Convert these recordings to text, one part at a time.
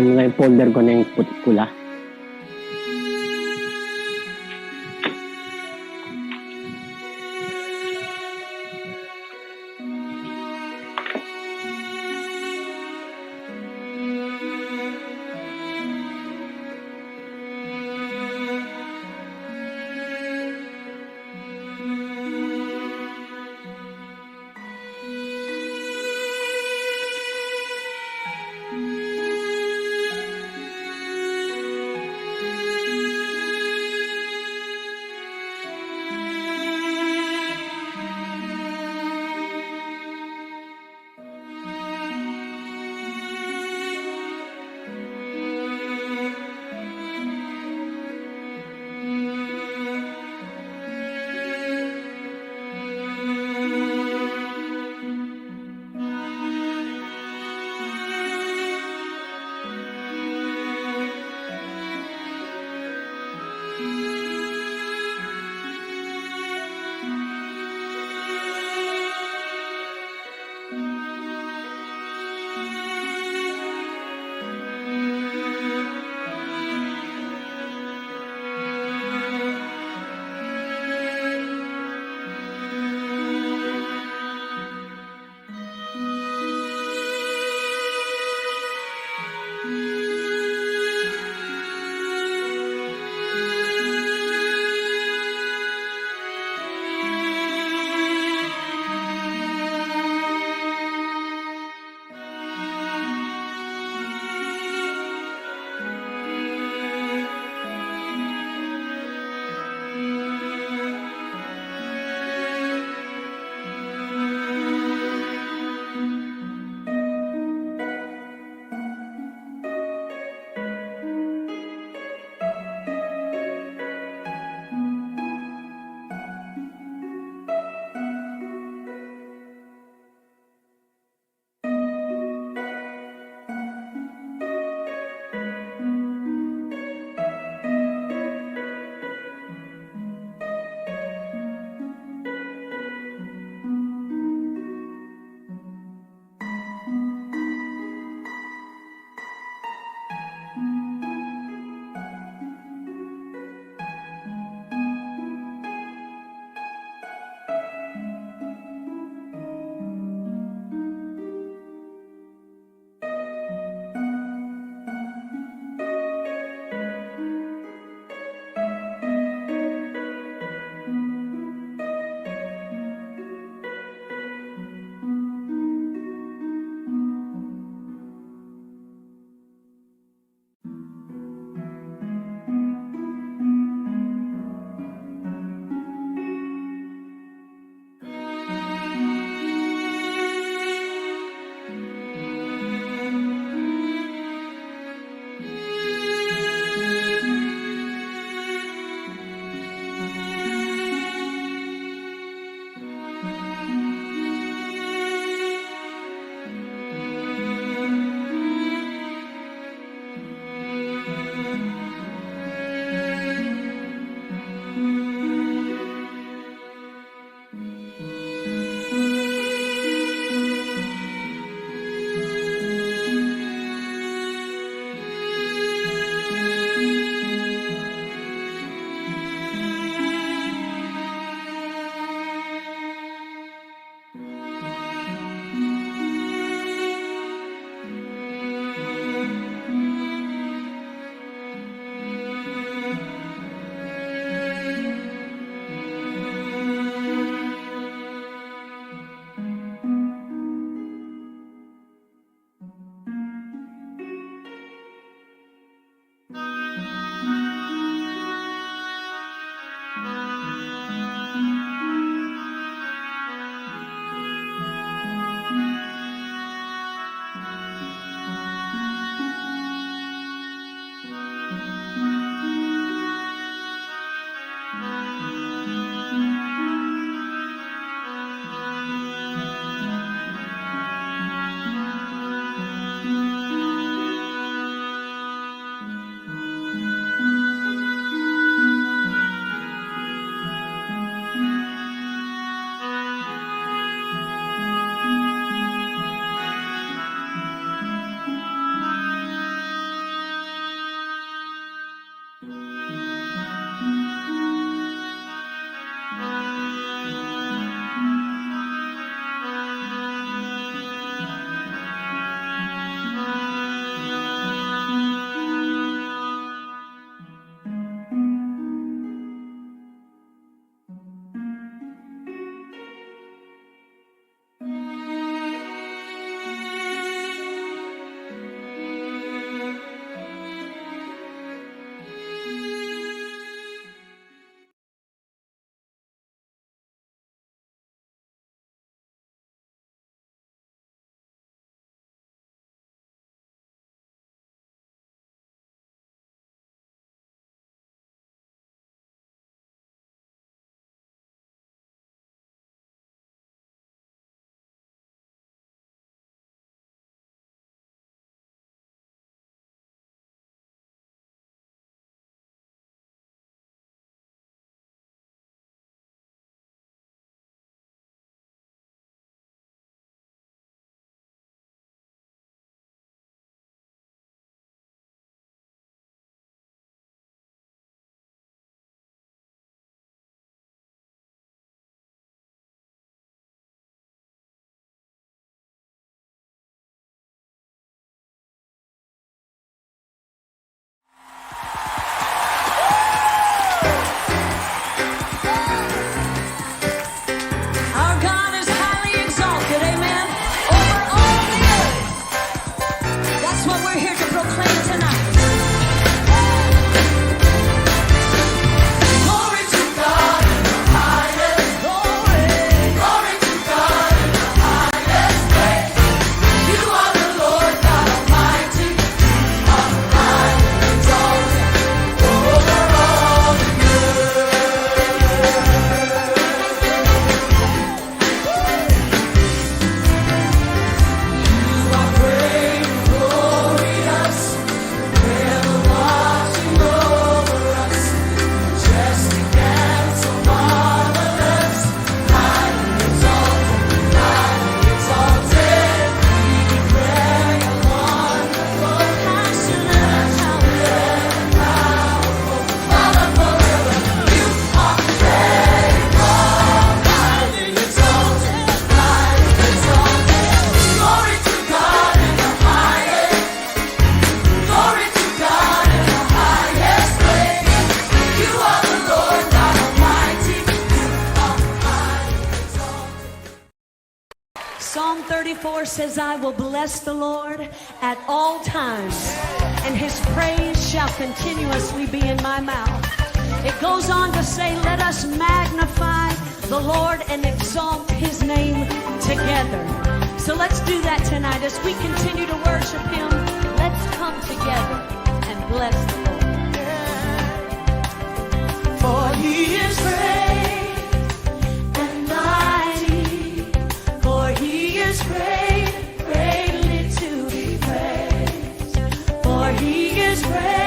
Ano nga yung folder ko na yung pula? 34 says, I will bless the Lord at all times, and his praise shall continuously be in my mouth. It goes on to say, let us magnify the Lord and exalt his name together. So let's do that tonight as we continue to worship him. Let's come together and bless the Lord. For he is great and mighty, for he is great, greatly to be praised. For he is great.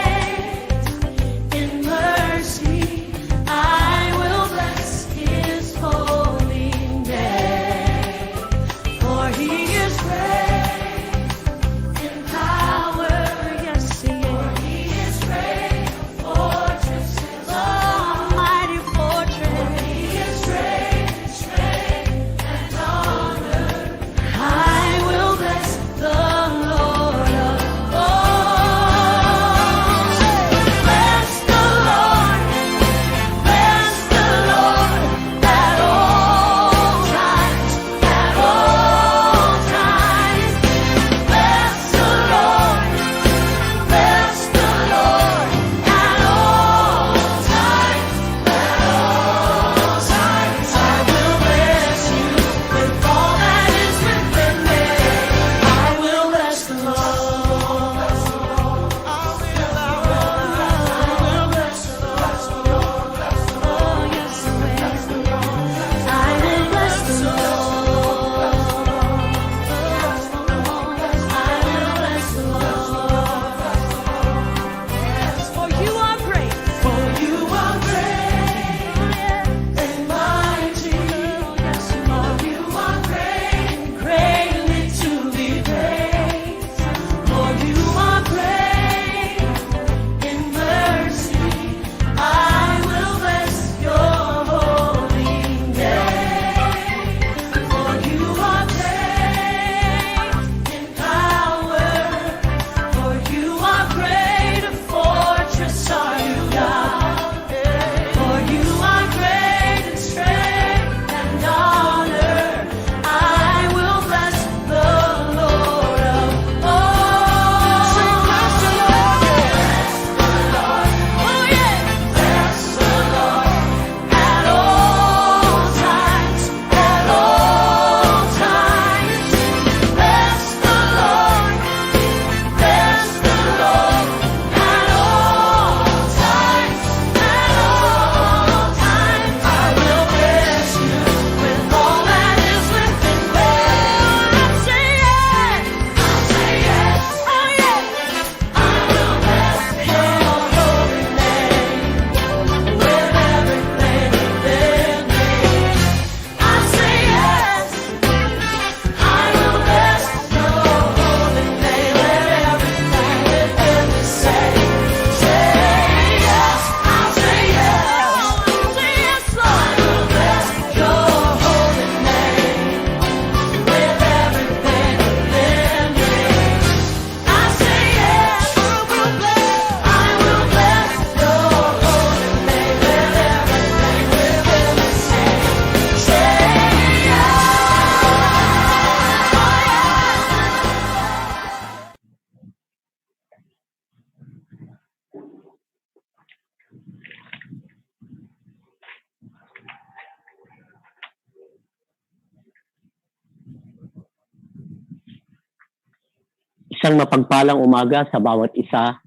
Isang mapagpalang umaga sa bawat isa.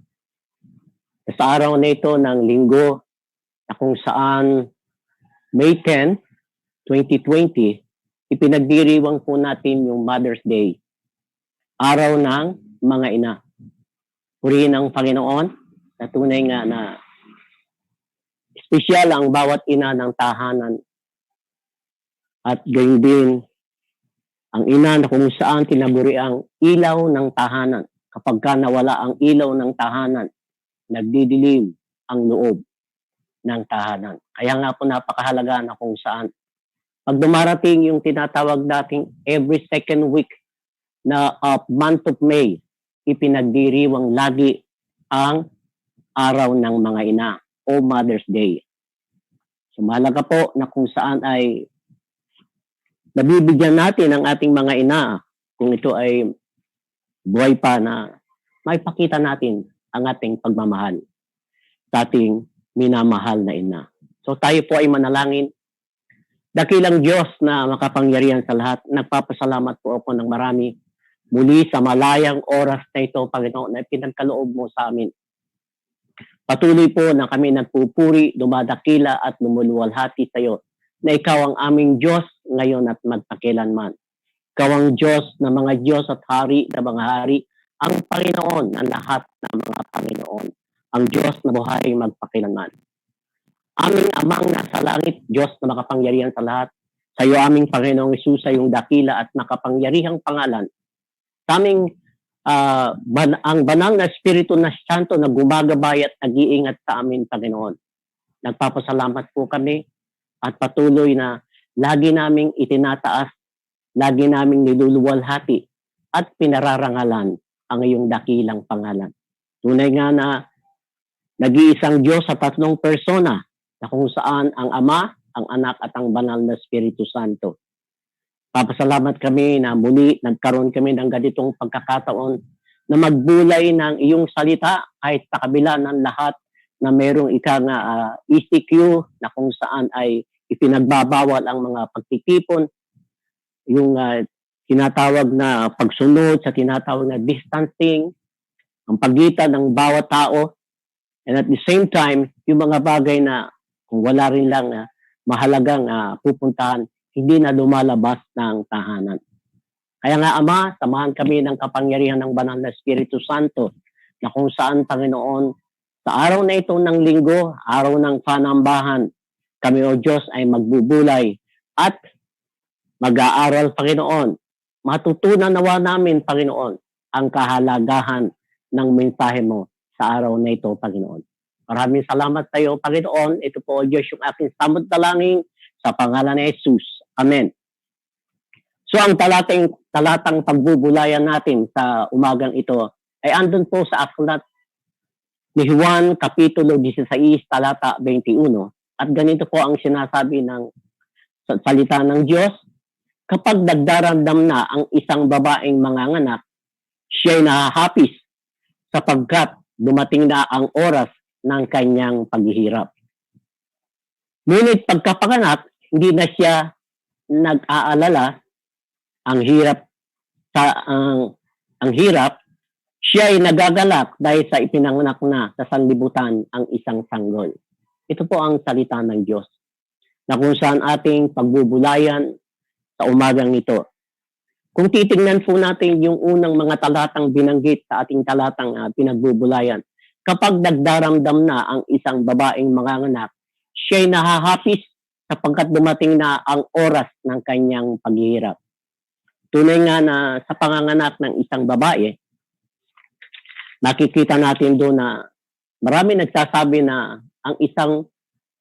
Sa araw na ito ng linggo na kung saan May 10, 2020, ipinagdiriwang po natin yung Mother's Day, araw ng mga ina. Purihin ang Panginoon na tunay nga na espesyal ang bawat ina ng tahanan at gayon din ang ina na kung saan tinaguri ang ilaw ng tahanan. Kapag ka nawala ang ilaw ng tahanan, nagdidilim ang loob ng tahanan. Kaya nga po napakahalaga na kung saan pag dumarating yung tinatawag nating every second week na month of May, ipinagdiriwang lagi ang araw ng mga ina o Mother's Day. So mahalaga po na kung saan ay nabibigyan natin ang ating mga ina kung ito ay buhay pa na maipakita natin ang ating pagmamahal sa ating minamahal na ina. So tayo po ay manalangin. Dakilang Diyos na makapangyarihan sa lahat, nagpapasalamat po ako ng marami muli sa malayang oras na ito, Panginoon, na pinagkaloob mo sa amin. Patuloy po na kami nagpupuri, dumadakila at lumuluwalhati sa iyo na ikaw ang aming Diyos ngayon at magpakilanman. Ikaw ang Diyos na mga Diyos at hari na mga hari, ang Panginoon ng lahat ng mga Panginoon, ang Diyos na buhay magpakilanman. Aming Amang nasa langit, Diyos na makapangyarihan sa lahat, sa iyo aming Panginoong Hesus sa iyong dakila at makapangyarihang pangalan. Sa aming ang banal na Espiritu na Santo na gumagabay at nag-iingat sa amin, Panginoon. Nagpapasalamat po kami at patuloy na lagi naming itinataas, lagi naming niluluwalhati at pinararangalan ang iyong dakilang pangalan. Tunay nga na nag-iisang Diyos sa tatlong persona na kung saan ang Ama, ang Anak at ang Banal na Espiritu Santo. Papasalamat kami na muli nagkaroon kami ng ganitong pagkakataon na magbulay ng iyong salita kahit sa kabila ng lahat na merong ECQ na kung saan ay ipinagbabawal ang mga pagtitipon, yung tinatawag na pagsunod sa tinatawag na distancing, ang pagitan ng bawat tao, and at the same time, yung mga bagay na kung wala rin lang mahalagang pupuntahan, hindi na lumalabas ng tahanan. Kaya nga, Ama, samahan kami ng kapangyarihan ng Banal na Espiritu Santo na kung saan, Panginoon, sa araw na ito ng linggo, araw ng panambahan, kami, O Diyos, ay magbubulay at mag-aaral, Panginoon. Matutunan nawa namin, Panginoon, ang kahalagahan ng mensahe mo sa araw na ito, Panginoon. Maraming salamat sa iyo, Panginoon. Ito po, O Diyos, yung aking samot dalangin sa pangalan ni Jesus. Amen. So ang talatang pagbubulayan natin sa umagang ito ay andun po sa aklat ni Juan Kapitulo 16, talata 21. At ganito po ang sinasabi ng salita ng Diyos. Kapag nagdaramdam na ang isang babaeng manganganak, siya'y nahahapis sapagkat dumating na ang oras ng kanyang paghihirap. Ngunit pagkapanganak, hindi na siya nag-aalala ang hirap siya ay nagagalak dahil sa ipinanganak na sa sanlibutan ang isang sanggol. Ito po ang salita ng Diyos na kung saan ating pagbubulayan sa umagang ito. Kung titingnan po natin yung unang mga talatang binanggit sa ating talatang pinagbubulayan, kapag nagdaramdam na ang isang babaeng manganganak, siya'y nahahapis sapagkat dumating na ang oras ng kanyang paghihirap. Tunay nga na sa panganganak ng isang babae, nakikita natin doon na marami nagsasabi na ang isang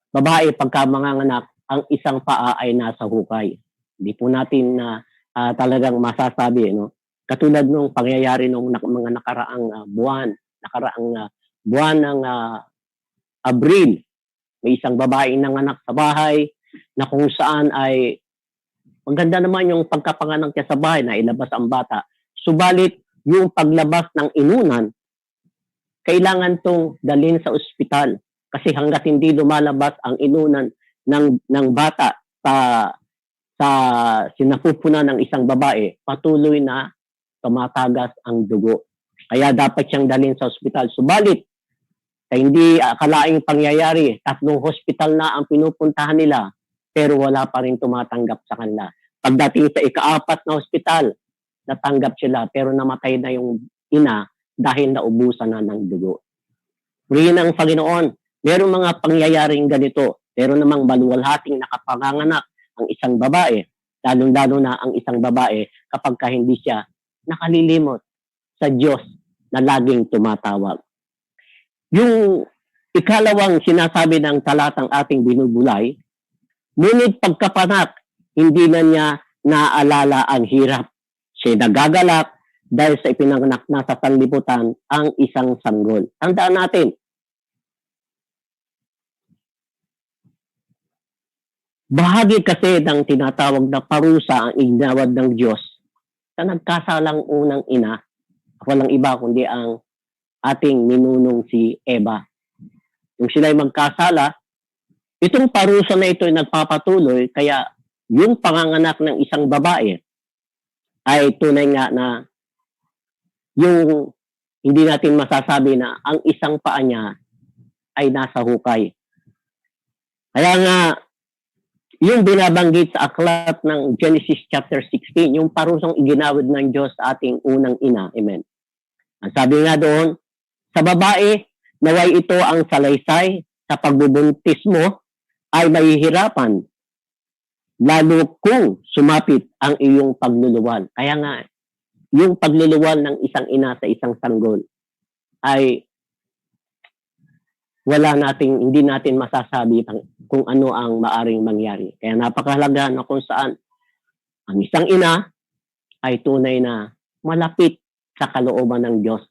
babae pagka manganganak, ang isang paa ay nasa hukay. Hindi po natin talagang masasabi, no? Katulad nung pangyayari nung mga nakaraang buwan ng Abril, may isang babae nanganak sa bahay na kung saan ay maganda naman yung pagkapanganak niya sa bahay na ilabas ang bata. Subalit yung paglabas ng inunan, kailangan tong dalhin sa ospital kasi hanggat hindi lumalabas ang inunan ng bata sa sinapupunan ng isang babae, patuloy na tumatagas ang dugo. Kaya dapat siyang dalhin sa ospital. Subalit, sa hindi akalaing pangyayari, 3 hospital na ang pinupuntahan nila, pero wala pa rin tumatanggap sa kanila. Pagdating sa ika-4 na hospital, natanggap sila, pero namatay na yung ina dahil naubusan na ng dugo. Purihin ng Panginoon, merong mga pangyayaring ganito, pero namang maluwalhating nakapanganganak ang isang babae, lalong-lalo na ang isang babae kapag hindi siya nakalilimot sa Diyos na laging tumatawag. Yung ikalawang sinasabi ng talatang ating binubulay, ngunit pagkapanak, hindi na niya naaalala ang hirap. Siya nagagalak dahil sa ipinanganak na sa sanlibutan ang isang sanggol. Tandaan natin, bahagi kasi ng tinatawag na parusa ang iginawad ng Diyos sa nagkasalang unang ina, walang iba kundi ang ating ninunong si Eva. Nung sila'y magkasala, itong parusa na ito ay nagpapatuloy, kaya yung panganganak ng isang babae ay tunay nga na yung hindi natin masasabi na ang isang paa niya ay nasa hukay. Kaya nga, yung binabanggit sa aklat ng Genesis chapter 16, yung parusang iginawad ng Diyos sa ating unang ina. Amen. Ang sabi nga doon, sa babae, naway ito ang salaysay sa pagbubuntis mo ay mahihirapan, lalo kung sumapit ang iyong pagluluwal. Kaya nga, yung pagluluwal ng isang ina sa isang sanggol ay hindi natin masasabi kung ano ang maaring mangyari. Kaya napakahalaga na kung saan ang isang ina ay tunay na malapit sa kalooban ng Diyos.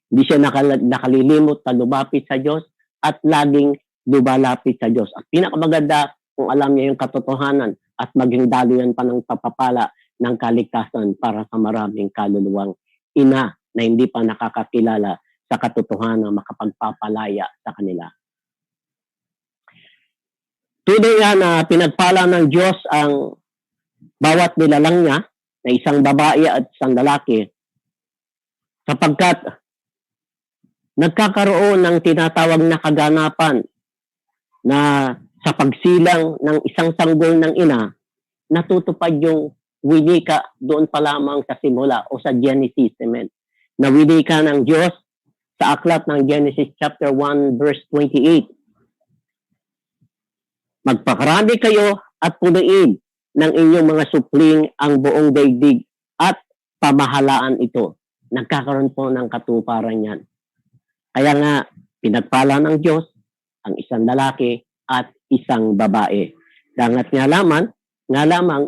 Hindi siya nakalilimot na lumapit sa Diyos at laging lumalapit sa Diyos. At pinakamaganda kung alam niya yung katotohanan at maging daluyan pa ng papapala ng kaligtasan para sa maraming kaluluwang ina na hindi pa nakakakilala sa katotohanan makapagpapalaya sa kanila. Tunay nga na pinagpala ng Diyos ang bawat nilalang niya na isang babae at isang lalaki sapagkat nagkakaroon ng tinatawag na kaganapan na sa pagsilang ng isang sanggol ng ina, natutupad yung winika doon pa lamang sa simula o sa Genesis. Amen. Na winika ng Diyos sa aklat ng Genesis chapter 1 verse 28. Magpakarami kayo at punuin ng inyong mga supling ang buong daigdig at pamahalaan ito. Nagkakaroon po ng katuparan yan. Kaya nga, pinagpala ng Diyos ang isang lalaki at isang babae. Dangat nga lamang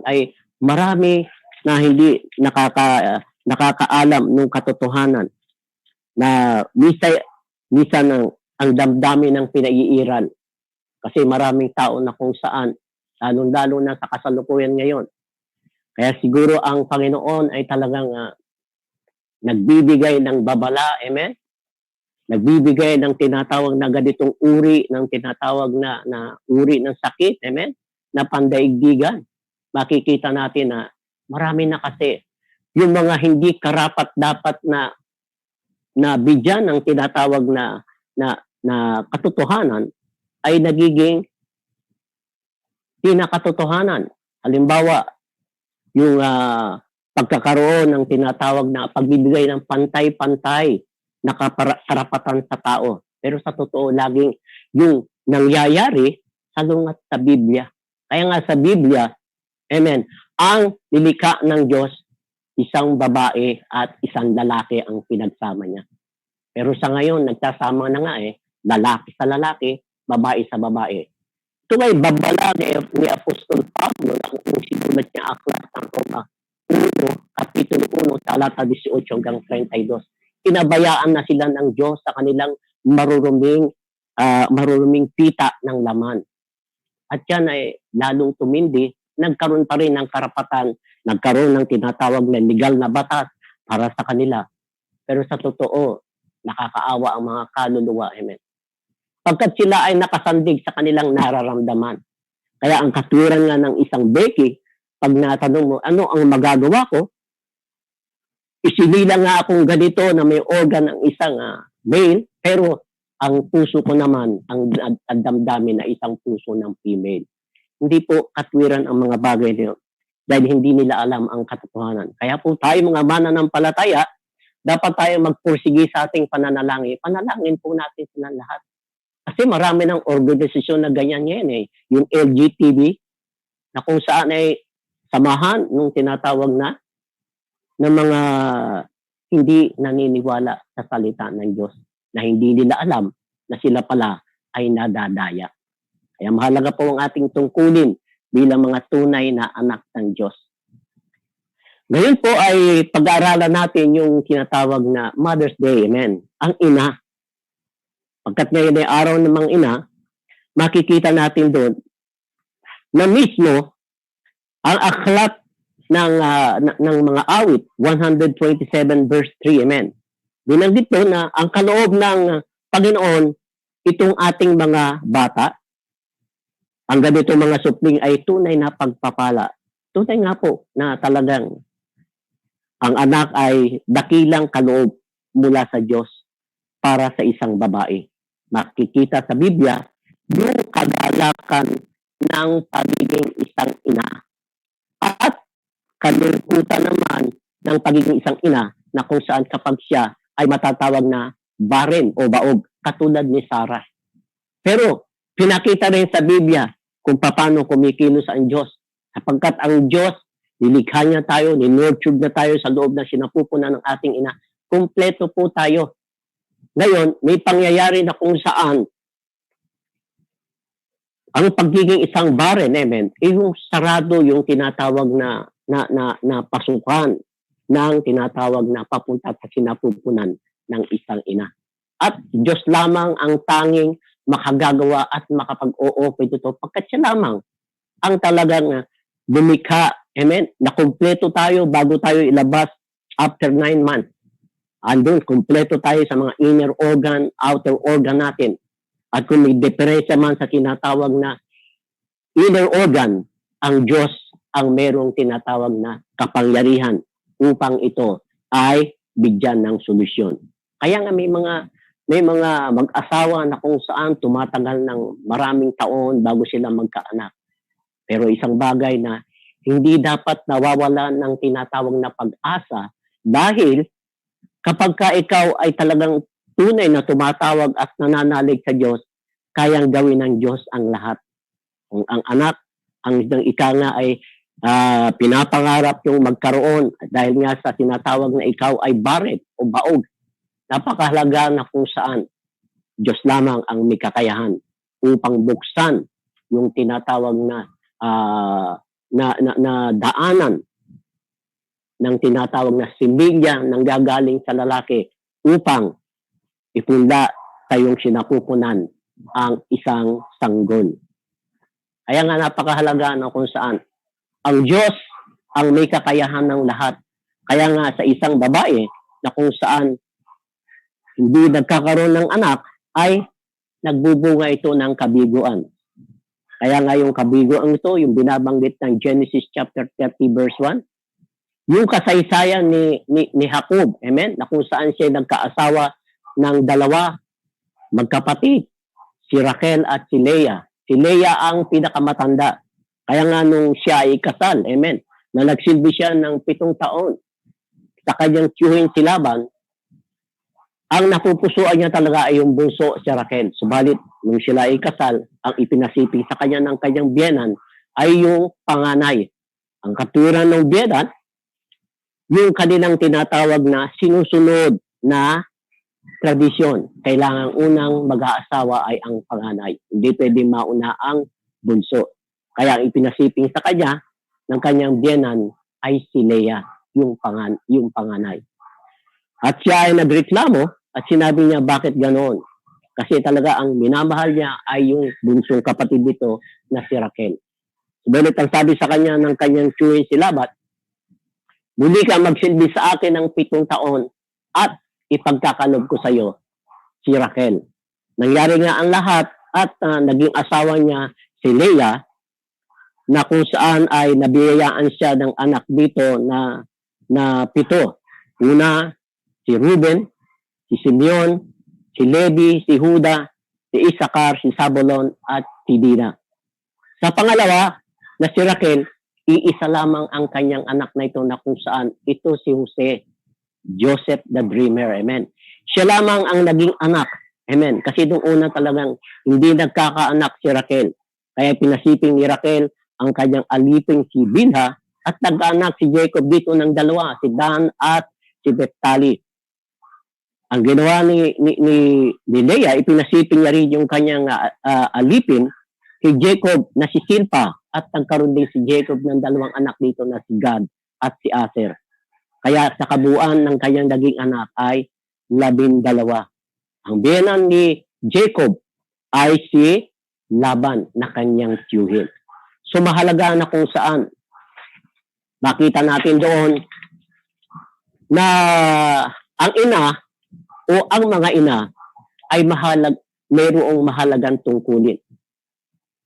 ay marami na hindi nakakaalam ng katotohanan na minsan ang damdamin ng pinaiiral. Kasi maraming tao na kung saan, lalong-lalo na sa kasalukuyan ngayon. Kaya siguro ang Panginoon ay talagang nagbibigay ng babala, amen? Nagbibigay ng tinatawag na ganitong uri, ng tinatawag na uri ng sakit, amen? Na pandaigdigan. Makikita natin na marami na kasi yung mga hindi karapat-dapat na bigyan ng tinatawag na katotohanan ay nagiging pinakatotohanan. Halimbawa, yung pagkakaroon ng tinatawag na pagbibigay ng pantay-pantay na karapatan sa tao. Pero sa totoo, laging yung nangyayari salungat sa Biblia. Kaya nga sa Biblia, amen, ang nilikha ng Diyos, isang babae at isang lalaki ang pinagsama niya. Pero sa ngayon, nagsasama na nga lalaki sa lalaki, babae sa babae. Ito ay babala ni Apostol Pablo na kung sinulat niya aklat ng Roma 1, Kapitulo 1, talata 18 hanggang 32. Pinabayaan na sila ng Diyos sa kanilang maruruming pita ng laman. At yan ay lalong tumindi, nagkaroon pa rin ng karapatan, nagkaroon ng tinatawag na legal na batas para sa kanila. Pero sa totoo, nakakaawa ang mga kaluluwa. Amen. Pagkat sila ay nakasandig sa kanilang nararamdaman. Kaya ang katwiran nga ng isang Becky, pag natanong mo, ano ang magagawa ko? Isinila nga akong ganito na may organ ng isang male, pero ang puso ko naman, ang damdamin na isang puso ng female. Hindi po katwiran ang mga bagay nito dahil hindi nila alam ang katotohanan. Kaya po tayo mga mananampalataya, dapat tayo magpursige sa ating pananalangin. Panalangin po natin sila lahat. Kasi marami ng organisasyon na ganyan yan Yung LGTB, na kung saan ay samahan nung tinatawag na ng mga hindi naniniwala sa salita ng Diyos, na hindi nila alam na sila pala ay nadadaya. Kaya mahalaga po ang ating tungkulin bilang mga tunay na anak ng Diyos. Ngayon po ay pag-aaralan natin yung tinatawag na Mother's Day, amen, ang ina. Pagkat ngayon ay araw ng mga ina, makikita natin doon na mismo ang aklat ng mga awit, 127 verse 3, amen. Binanggit doon na ang kaloob ng Panginoon, itong ating mga bata, ang ganito mga supling ay tunay na pagpapala. Tunay nga po na talagang ang anak ay dakilang kaloob mula sa Diyos para sa isang babae. Makikita sa Biblia yung kagalakan ng pagiging isang ina at kalungkutan naman ng pagiging isang ina na kung saan kapag siya ay matatawag na barren o baog, katulad ni Sarah. Pero pinakita rin sa Biblia kung paano kumikilos ang Diyos. Sapagkat ang Diyos, nilikha niya tayo, ninurtured na tayo sa loob ng sinapupunan ng ating ina. Kumpleto po tayo. Ngayon, may pangyayari na kung saan ang pagiging isang barren, amen, yung sarado yung tinatawag na pasukan ng tinatawag na papunta sa sinapupunan ng isang ina. At Diyos lamang ang tanging makagagawa at makapag-o-open ito pagkat siya lamang ang talagang lumikha, amen, na kumpleto tayo bago tayo ilabas after 9 months. Andun, kumpleto tayo sa mga inner organ, outer organ natin. At kung may diferensya man sa tinatawag na inner organ, ang Diyos ang merong tinatawag na kapangyarihan upang ito ay bigyan ng solusyon. Kaya nga may mga mag-asawa na kung saan tumatagal ng maraming taon bago sila magkaanak. Pero isang bagay na hindi dapat nawawala ng tinatawag na pag-asa dahil kapag ka ikaw ay talagang tunay na tumatawag at nananalig sa Diyos, kayang gawin ng Diyos ang lahat. Kung ang anak, ang ika nga ay pinapangarap yung magkaroon dahil nga sa tinatawag na ikaw ay barren o baog. Napakahalaga na kung saan Diyos lamang ang may kakayahan upang buksan yung tinatawag na daanan ng tinatawag na similya ng gagaling sa lalaki upang ipunda sa iyong sinapupunan ang isang sanggol. Kaya nga napakahalaga na kung saan ang Diyos ang may kakayahan ng lahat. Kaya nga sa isang babae na kung saan hindi nagkakaroon ng anak ay nagbubunga ito ng kabiguan. Kaya nga yung kabiguan ito, yung binabanggit ng Genesis chapter 30 verse 1, yung kasaysayan ni Jacob, amen, na kung saan siya nagkaasawa ng dalawa magkapatid, si Raquel at si Leah. Si Leah ang pinakamatanda. Kaya nga nung siya ay kasal, amen, na nagsilbi siya ng 7 taon sa kanyang tiyuhin si Laban, ang napupusuan niya talaga ay yung bunso si Raquel. Subalit, nung sila ay kasal, ang ipinasiping sa kanya ng kanyang biyenan ay yung panganay. Ang katuwiran ng biyenan, yung kanilang tinatawag na sinusunod na tradisyon. Kailangan unang mag-aasawa ay ang panganay. Hindi pwedeng mauna ang bunso. Kaya ang ipinasiping sa kanya ng kanyang biyenan ay si Leah, yung panganay. At siya ay nagreklamo at sinabi niya bakit ganoon. Kasi talaga ang minamahal niya ay yung bunsong kapatid nito na si Raquel. Subalit ang sabi sa kanya ng kanyang tiyuhin si Laban, muli ka magsilbi sa akin ng 7 taon at ipagkakalob ko sa iyo si Raquel. Nangyari nga ang lahat at naging asawa niya si Leah na kung saan ay nabiyayaan siya ng anak dito na 7. Una, si Ruben, si Simeon, si Levi, si Juda, si Isakar, si Zabulon, at si Dina. Sa pangalawa, na si Raquel, iisa lamang ang kanyang anak na ito na kung saan ito si Jose, Joseph the Dreamer, amen. Siya lamang ang naging anak, amen. Kasi nung una talagang hindi nagkakaanak si Raquel. Kaya pinasiping ni Raquel ang kanyang aliping si Bilha at nag-anak si Jacob dito ng 2, si Dan at si Naphtali. Ang ginawa ni Leah, ipinasiping niya rin yung kanyang alipin si Jacob na si Silpa at nagkaroon din si Jacob ng 2 anak dito na si Gad at si Aser. Kaya sa kabuuan ng kanyang naging anak ay 12. Ang biyenan ni Jacob ay si Laban na kanyang tiyuhin. So mahalaga na kung saan Makita natin doon na ang ina o ang mga ina ay mayroong mahalagang tungkulin.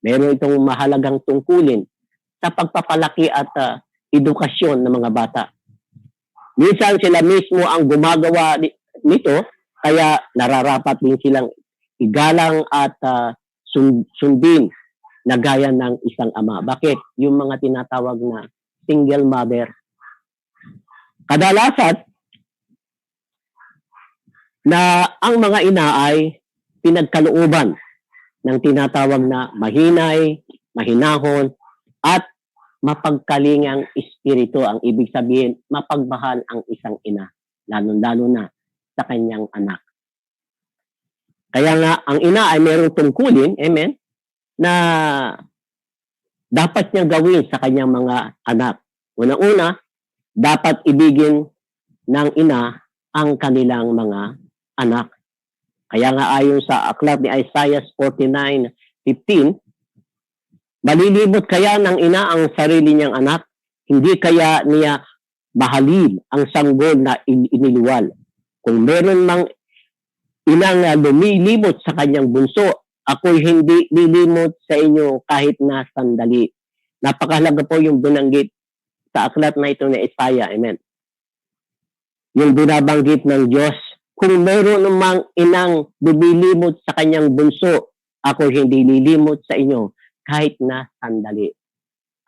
Meron itong mahalagang tungkulin sa pagpapalaki at edukasyon ng mga bata. Minsan sila mismo ang gumagawa nito, kaya nararapat din silang igalang at sundin na gaya ng isang ama. Bakit? Yung mga tinatawag na single mother. Kadalasan na ang mga ina ay pinagkalooban ng tinatawag na mahinay, mahinahon, at mapagkalingang espiritu. Ang ibig sabihin, mapagmahal ang isang ina, lalo-lalo na sa kanyang anak. Kaya nga, ang ina ay mayroong tungkulin, amen, na dapat niyang gawin sa kanyang mga anak. Unang-una, dapat ibigin ng ina ang kanilang mga anak. Kaya nga ayon sa aklat ni Isaiah 49:15, malilibot kaya ng ina ang sarili niyang anak? Hindi kaya niya mahalin ang sanggol na iniluwal? Kung meron mang inang lumilibot sa kanyang bunso, ako'y hindi lilimot sa inyo kahit na sandali. Napakahalaga po yung binanggit sa aklat na ito ni Isaiah. Amen. Yung binabanggit ng Diyos, kung meron namang inang lumilimot sa kanyang bunso, ako'y hindi lilimot sa inyo kahit na sandali.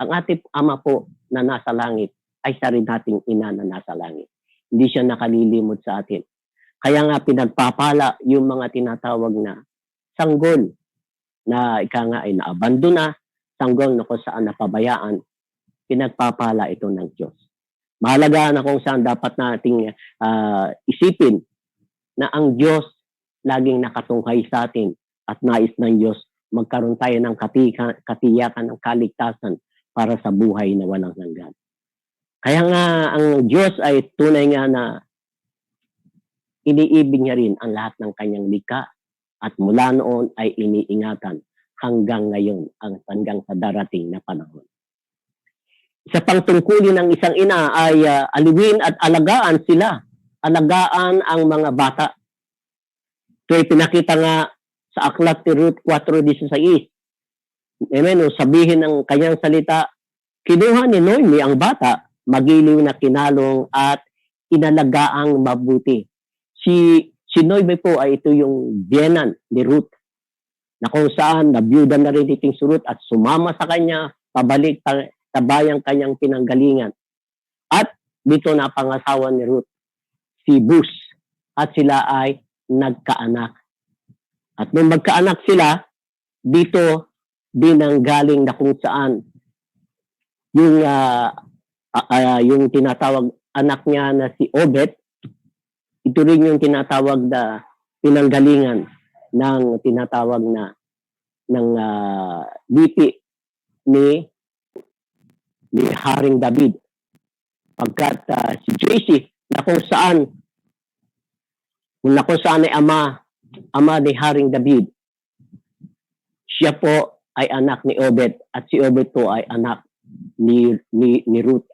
Ang ating ama po na nasa langit ay sa rin nating ina na nasa langit. Hindi siya nakalilimot sa atin. Kaya nga pinagpapala yung mga tinatawag na sanggol na ika nga ay naabandona, sanggol na kung saan napabayaan, pinagpapala ito ng Diyos. Mahalaga na kung saan dapat nating isipin na ang Diyos laging nakatungkay sa atin at nais ng Diyos magkaroon tayo ng katiyakan ng kaligtasan para sa buhay na walang hanggan. Kaya nga ang Diyos ay tunay nga na iniibig niya rin ang lahat ng kanyang likha at mula noon ay iniingatan hanggang ngayon, hanggang sa darating na panahon. Sa pangtungkulin ng isang ina ay aliwin at alagaan sila. Alagaan ang mga bata. Ito ay pinakita nga sa aklat ni Ruth 4:16. Amen. Sabihin ng kanyang salita, kinuha ni Noemi ang bata, magiliw na kinalong at inalagaang mabuti. Si Noemi po ay ito yung biyenan ni Ruth, na kung saan nabiyuda na rin iting si Ruth at sumama sa kanya, pabalik sa bayang kanyang pinanggalingan. At dito na pangasawa ni Ruth, si Bus, at sila ay nagkaanak. At nung magkaanak sila, dito din ang galing na kung saan yung tinatawag anak niya na si Obed, ito rin yung tinatawag na pinanggalingan ng tinatawag na ng lipi ni Haring David. Pagkat si Jesse na kung saan ay ama ni Haring David, siya po ay anak ni Obed at si Obed po ay anak ni Ruth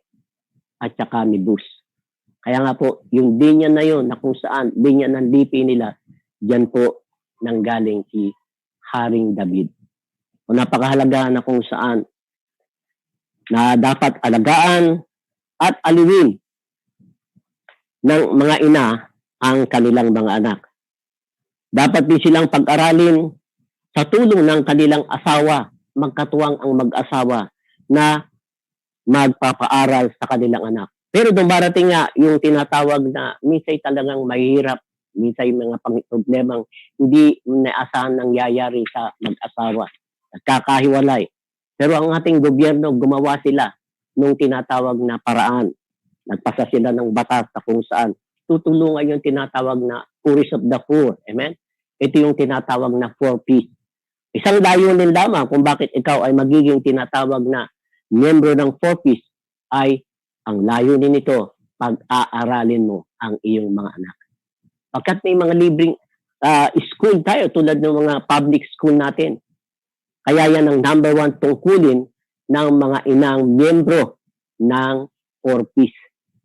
at saka ni Bus. Kaya nga po, yung linya na yun, na kung saan, linya ng lipi nila, dyan po nanggaling si Haring David. O napakahalaga na kung saan na dapat alagaan at aliwin ng mga ina ang kanilang mga anak. Dapat din silang pag-aralin sa tulong ng kanilang asawa, magkatuwang ang mag-asawa na magpapaaral sa kanilang anak. Pero dumarating nga yung tinatawag na minsan talagang mahirap, minsan yung mga problemang hindi naasahan nangyayari sa mag-asawa, nagkakahiwalay. Pero ang ating gobyerno, gumawa sila nung tinatawag na paraan. Nagpasa sila ng batas na kung saan tutulungan yung tinatawag na poorest of the poor. Amen? Ito yung tinatawag na 4Ps. Isang layunin lamang kung bakit ikaw ay magiging tinatawag na miyembro ng 4Ps ay ang layunin nito, pag-aaralin mo ang iyong mga anak. Pagkat may mga libreng school tayo tulad ng mga public school natin. Kaya yan ang number 1 tungkulin ng mga inang miyembro ng or peace.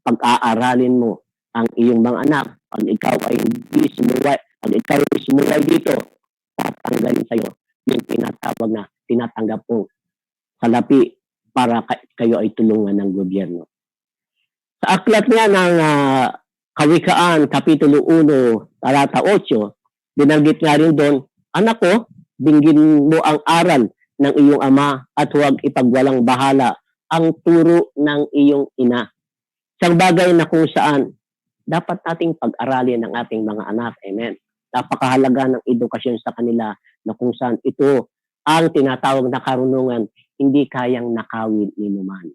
Pag-aaralin mo ang iyong mga anak, pag ikaw ay hindi sumuway, pag ikaw ay sumuway dito, tatanggalin sa'yo yung tinatawag na tinatanggap mo salapi para kayo ay tulungan ng gobyerno. Sa aklat nga ng Kawikaan, Kapitulo 1, Talata 8, binanggit nga rin doon, anak ko, dinggin mo ang aral ng iyong ama at huwag ipagwalang bahala ang turo ng iyong ina. Isang bagay na kung saan dapat nating pag-aralin ng ating mga anak. Amen. Napakahalaga ng edukasyon sa kanila na kung saan ito ang tinatawag na karunungan hindi kayang nakawin ni numan.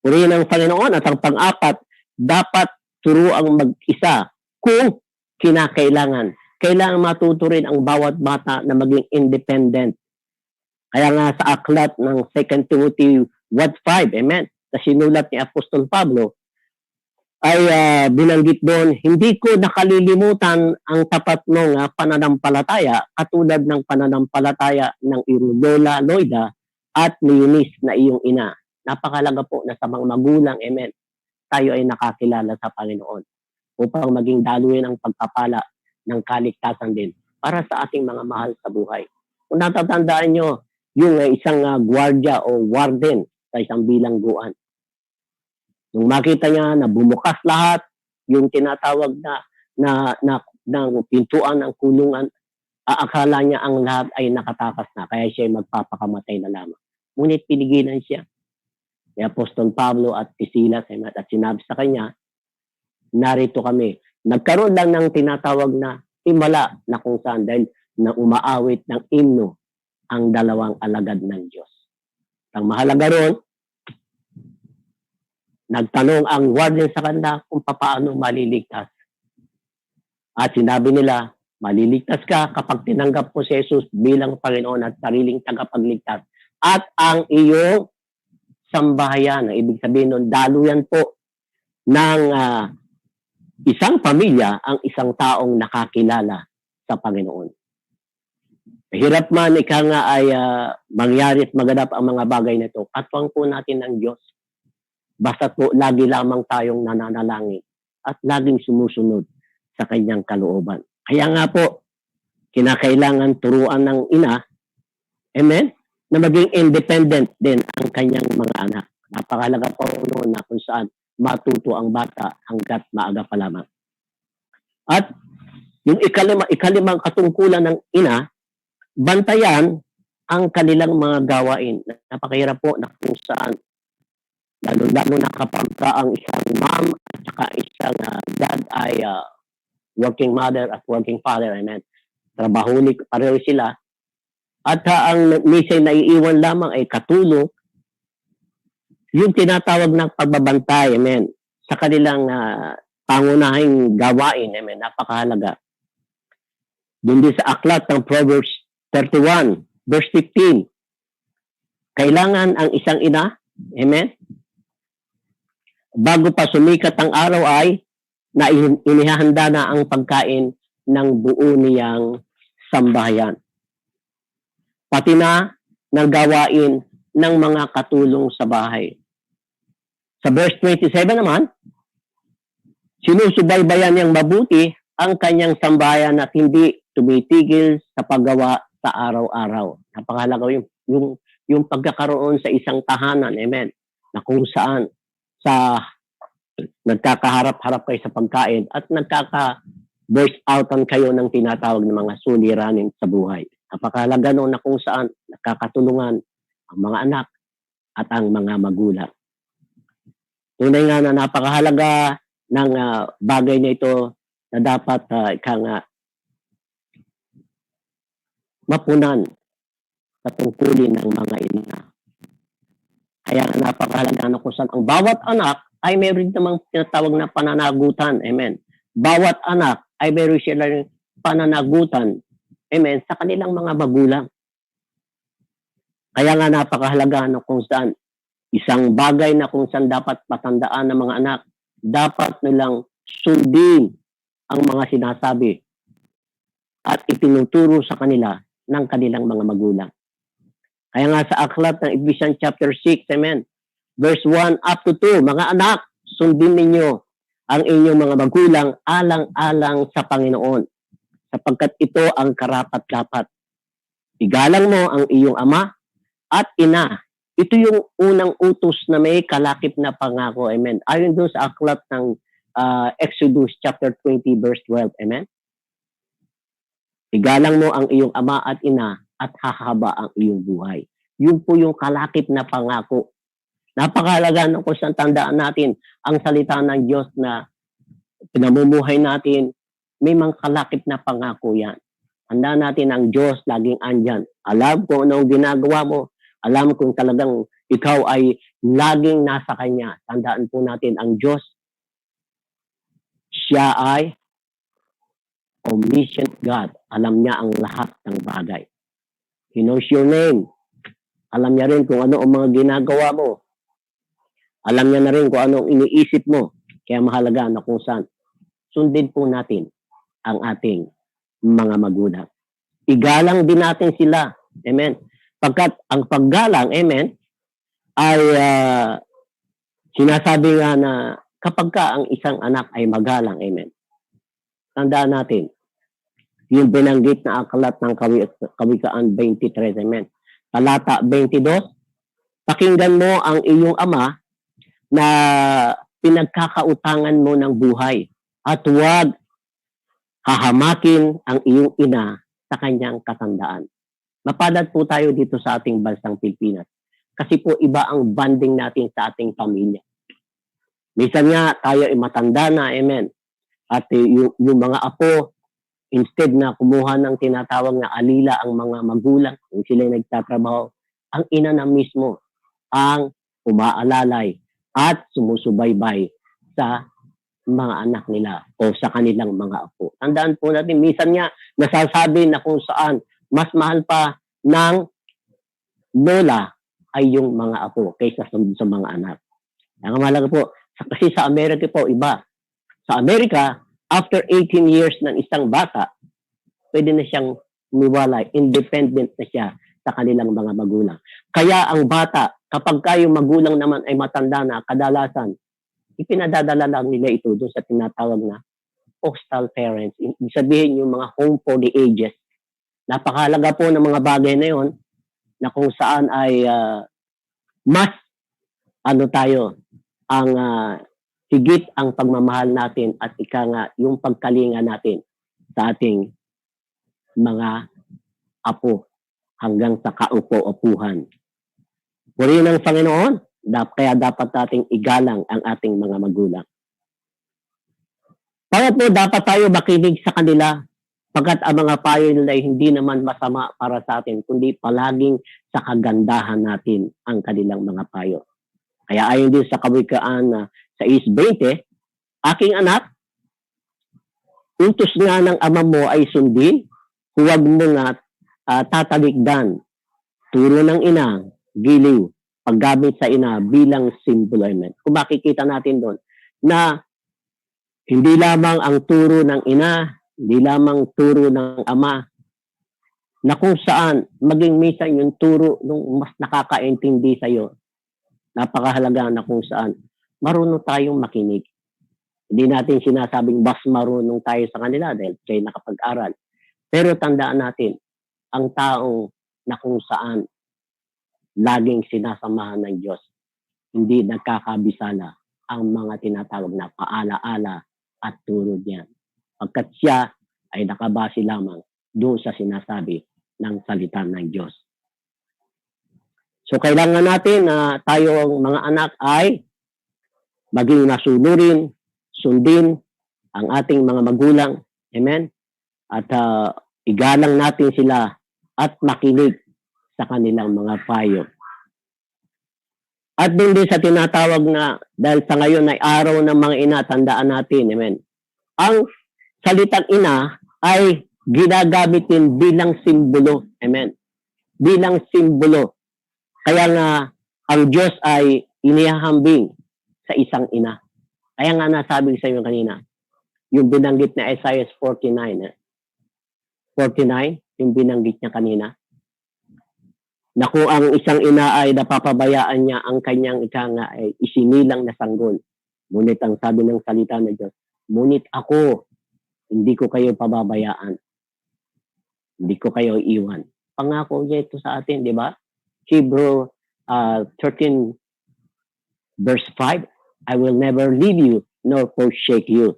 Purihin ng Panginoon at ang pang-apat, dapat turuang mag-isa kung kinakailangan. Kailangan matuto rin ang bawat bata na maging independent. Kaya nga sa aklat ng 2 Timothy 1:5, amen, na sinulat ni Apostol Pablo, ay binanggit doon, hindi ko nakalilimutan ang tapat ng pananampalataya katulad ng pananampalataya ng iyong Lola Loida at ni Eunice na iyong ina. Napakalaga po na sa mga magulang, amen, tayo ay nakakilala sa Panginoon upang maging daluyan ang pagpapala ng kaligtasan din para sa ating mga mahal sa buhay. Kung natatandaan nyo, yung isang gwardiya o warden sa isang bilangguan, nung makita niya na bumukas lahat, yung tinatawag na pintuan ng kulungan, aakala niya ang lahat ay nakatakas na, kaya siya ay magpapakamatay na lamang. Ngunit pinigilan siya ni Apostol Pablo at Silas at sinabi sa kanya, narito kami. Nagkaroon lang ng tinatawag na himala na kung saan dahil na umaawit ng himno ang dalawang alagad ng Diyos. Ang mahalaga ron, nagtanong ang warden sa kanila kung paano maliligtas. At sinabi nila, maliligtas ka kapag tinanggap mo si Jesus bilang Panginoon at sariling tagapagligtas. At ang iyong sambahayan, ibig sabihin nun, daluyan po ng isang pamilya ang isang taong nakakilala sa Panginoon. Hirap man ika nga ay mangyari at maganap ang mga bagay na ito. Katwang po natin ng Diyos. Basta po lagi lamang tayong nananalangin at laging sumusunod sa kanyang kalooban. Kaya nga po, kinakailangan turuan ng ina, amen, na maging independent din ang kanyang mga anak. Napakalaga po noon na kung saan matuto ang bata hanggat maaga pa lamang. At yung ikalimang katungkulan ng ina, bantayan ang kanilang mga gawain. Napakahirap po na kung saan lalo na kapag ang isang mom at saka isang dad ay working mother at working father, amen. Trabahulik pareho sila. At ang misay na iiwan lamang ay katulong, yung tinatawag ng pagbabantay, amen, sa kanilang pangunahing gawain, amen, napakahalaga. Doon din sa aklat ng Proverbs 31, verse 15, kailangan ang isang ina, amen, bago pa sumikat ang araw ay na inihahanda na ang pagkain ng buo niyang sambahayan. Pati na ng gawain ng mga katulong sa bahay. Sa verse 27 naman, sinusubaybayan niyang mabuti ang kanyang sambahayan at hindi tumitigil sa paggawa sa araw-araw. Napakahalaga yung pagkakaroon sa isang tahanan, amen, na kung saan sa nagkakaharap-harap kayo sa pagkain at nagkaka-burst outan kayo ng tinatawag ng mga suliranin sa buhay. Napakahalaga noon na kung saan nakakatulungan ang mga anak at ang mga magulang. Tunay nga na napakahalaga ng bagay na ito na dapat mapunan sa tungkulin ng mga ina. Kaya napakahalaga na kung saan ang bawat anak ay mayroon namang tinatawag na pananagutan. Amen. Bawat anak ay mayroon silang pananagutan. Amen. Sa kanilang mga magulang. Kaya nga napakahalaga na kung saan isang bagay na kung saan dapat patandaan ng mga anak, dapat nilang sundin ang mga sinasabi at itinuturo sa kanila ng kanilang mga magulang. Kaya nga sa aklat ng Ephesians chapter 6, amen, verse 1 up to 2, mga anak, sundin ninyo ang inyong mga magulang alang-alang sa Panginoon, sapagkat ito ang karapat-dapat. Igalang mo ang iyong ama at ina. Ito yung unang utos na may kalakip na pangako. Amen. Ayon doon sa aklat ng Exodus chapter 20 verse 12. Amen. Igalang mo ang iyong ama at ina at hahaba ang iyong buhay. Yun po yung kalakip na pangako. Napakahalaga ng kung saan tandaan natin ang salita ng Diyos na pinamumuhay natin. May mga kalakip na pangako yan. Tandaan natin ang Diyos laging andyan. Alam kung anong ginagawa mo. Alam kung talagang ikaw ay laging nasa Kanya. Tandaan po natin ang Diyos. Siya ay omniscient God. Alam niya ang lahat ng bagay. He knows your name. Alam niya rin kung ano ang mga ginagawa mo. Alam niya na rin kung ano ang iniisip mo. Kaya mahalaga na kung saan. Sundin po natin ang ating mga magulang. Igalang din natin sila. Amen. Pagkat ang paggalang, amen, ay sinasabi nga na kapag ka ang isang anak ay magalang, amen. Tandaan natin, yung binanggit na aklat ng Kawikaan 23, amen. Talata 22, pakinggan mo ang iyong ama na pinagkakautangan mo ng buhay at huwag hahamakin ang iyong ina sa kanyang katandaan. Mapalad po tayo dito sa ating bansang Pilipinas. Kasi po iba ang bonding natin sa ating pamilya. Minsan nga tayo ay matanda na, amen. At yung mga apo, instead na kumuha ng tinatawag na alila ang mga magulang, kung sila nagtatrabaho, ang ina na mismo ang umaalalay at sumusubaybay sa mga anak nila o sa kanilang mga apo. Tandaan po natin, minsan nga nasasabi na kung saan mas mahal pa ng lola ay yung mga apo kaysa sa mga anak. Ang mahalaga po, kasi sa Amerika po, iba. Sa Amerika, after 18 years ng isang bata, pwede na siyang umiwalay, independent na siya sa kanilang mga magulang. Kaya ang bata, kapag kayong magulang naman ay matanda na, kadalasan, ipinadadala lang nila ito doon sa tinatawag na foster parents. Ibig sabihin yung mga home for the ages. Napakahalaga po ng mga bagay na yon na kung saan ay mas tayo ang higit ang pagmamahal natin at yung pagkalinga natin sa ating mga apo hanggang sa kaupo-upuhan. Purihin ng Panginoon, kaya dapat nating igalang ang ating mga magulang. Pangatlo, dapat tayo makinig sa kanila pagkat ang mga payo nila ay hindi naman masama para sa atin, kundi palaging sa kagandahan natin ang kanilang mga payo. Kaya ayon din sa Kawikaan 6:20, aking anak, utos nga ng ama mo ay sundin, huwag mo nga tatalikdan, turo ng ina, giliw, paggamit sa ina bilang simbolo. Kung makikita natin doon na hindi lamang ang turo ng ina, hindi lamang turo ng ama, na kung saan maging minsan yung turo nung mas nakakaintindi sa'yo. Napakahalaga na kung saan marunong tayong makinig. Hindi natin sinasabing mas marunong tayo sa kanila dahil siya'y nakapag-aral. Pero tandaan natin, ang taong na kung saan laging sinasamahan ng Diyos, hindi nagkakabisala ang mga tinatawag na paalaala at turo niya. Pagkat siya ay nakabase lamang doon sa sinasabi ng salita ng Diyos. So kailangan natin na tayo mga anak ay maging masunurin, sundin ang ating mga magulang. Amen? At igalang natin sila at makinig sa kanilang mga payo. At din sa tinatawag na, dahil sa ngayon ay araw ng mga ina, tandaan natin, amen. Ang salitang ina ay ginagamit din bilang simbolo, amen. Bilang simbolo. Kaya nga, ang Diyos ay inihahambing sa isang ina. Kaya nga nasabi sa inyo kanina, yung binanggit na Isaiah 49, 49, yung binanggit niya kanina. na kung ang isang ina ay napapabayaan niya ang kanyang nga ay isinilang na sanggol. Ngunit ang sabi ng salita ng Diyos, ngunit ako, hindi ko kayo pababayaan. Hindi ko kayo iwan. Pangako niya ito sa atin, di ba? Hebrew 13 verse 5, I will never leave you nor forsake you.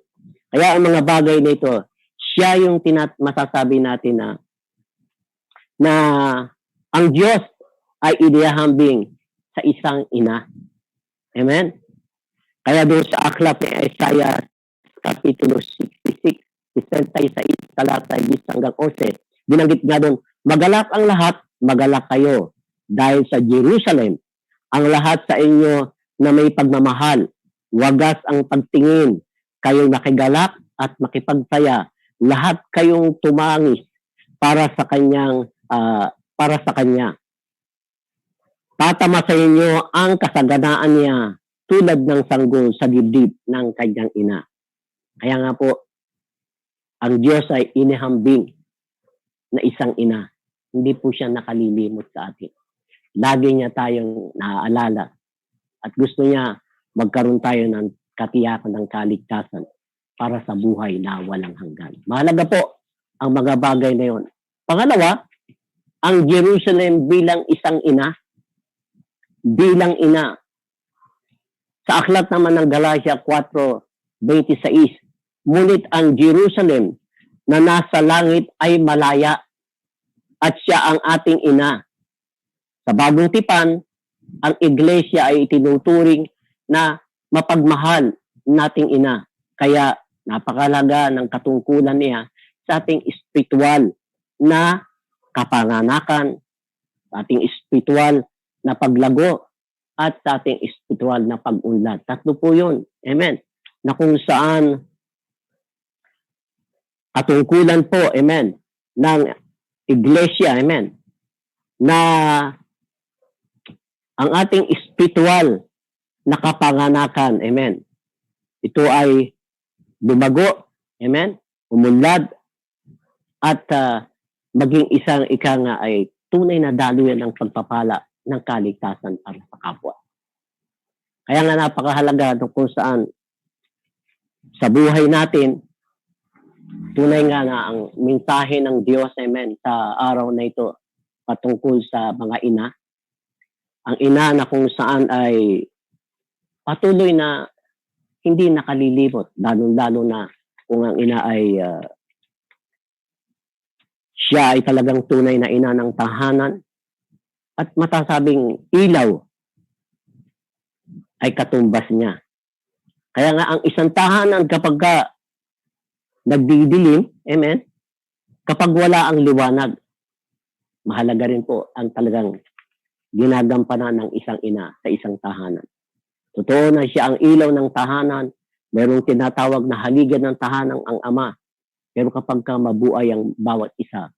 Kaya ang mga bagay na ito, siya yung masasabi natin na ang Diyos ay inihambing sa isang ina. Amen? Kaya doon sa aklat ni Isaiah, Kapitulo 66, 66, talata 10 hanggang 11, binanggit nga doon, magalak ang lahat, magalak kayo. Dahil sa Jerusalem, ang lahat sa inyo na may pagmamahal, wagas ang pagtingin, kayong makigalak at makipagsaya, lahat kayong tumangis para sa kanya. Tatama sa inyo ang kasaganaan niya tulad ng sanggol sa dibdib ng kanyang ina. Kaya nga po, ang Diyos ay inihambing na isang ina. Hindi po siya nakalilimot sa atin. Lagi niya tayong naaalala at gusto niya magkaroon tayo ng katiyakan ng kaligtasan para sa buhay na walang hanggan. Mahalaga po ang mga bagay na yon. Pangalawa, ang Jerusalem bilang isang ina, sa aklat naman ng Galatia 4:26, ngunit ang Jerusalem na nasa langit ay malaya at siya ang ating ina. Sa bagong tipan, ang iglesia ay itinuturing na mapagmahal nating ina. Kaya napakalaga ng katungkulan niya sa ating espiritual na kapanganakan, sa ating espiritual na paglago, at sa ating espiritual na pag-unlad. Tatlo po yun. Amen. Na kung saan katungkulan po, amen, ng iglesia, amen, na ang ating espiritual na kapanganakan, amen, ito ay lumago, amen, umunlad, at maging isang ay tunay na daluyan ng pagpapala ng kaligtasan para sa kapwa. Kaya nga napakahalaga kung saan sa buhay natin, tunay nga na ang mensahe ng Diyos, amen, sa araw na ito patungkol sa mga ina. Ang ina na kung saan ay patuloy na hindi nakalilimot, lalo na kung ang ina ay siya ay talagang tunay na ina ng tahanan at matasabing ilaw ay katumbas niya. Kaya nga ang isang tahanan kapag nagdidilim, amen, kapag wala ang liwanag, mahalaga rin po ang talagang ginagampanan ng isang ina sa isang tahanan. Totoo na siya ang ilaw ng tahanan, mayroong tinatawag na haligan ng tahanan ang ama. Pero kapag mabuhay ang bawat isa,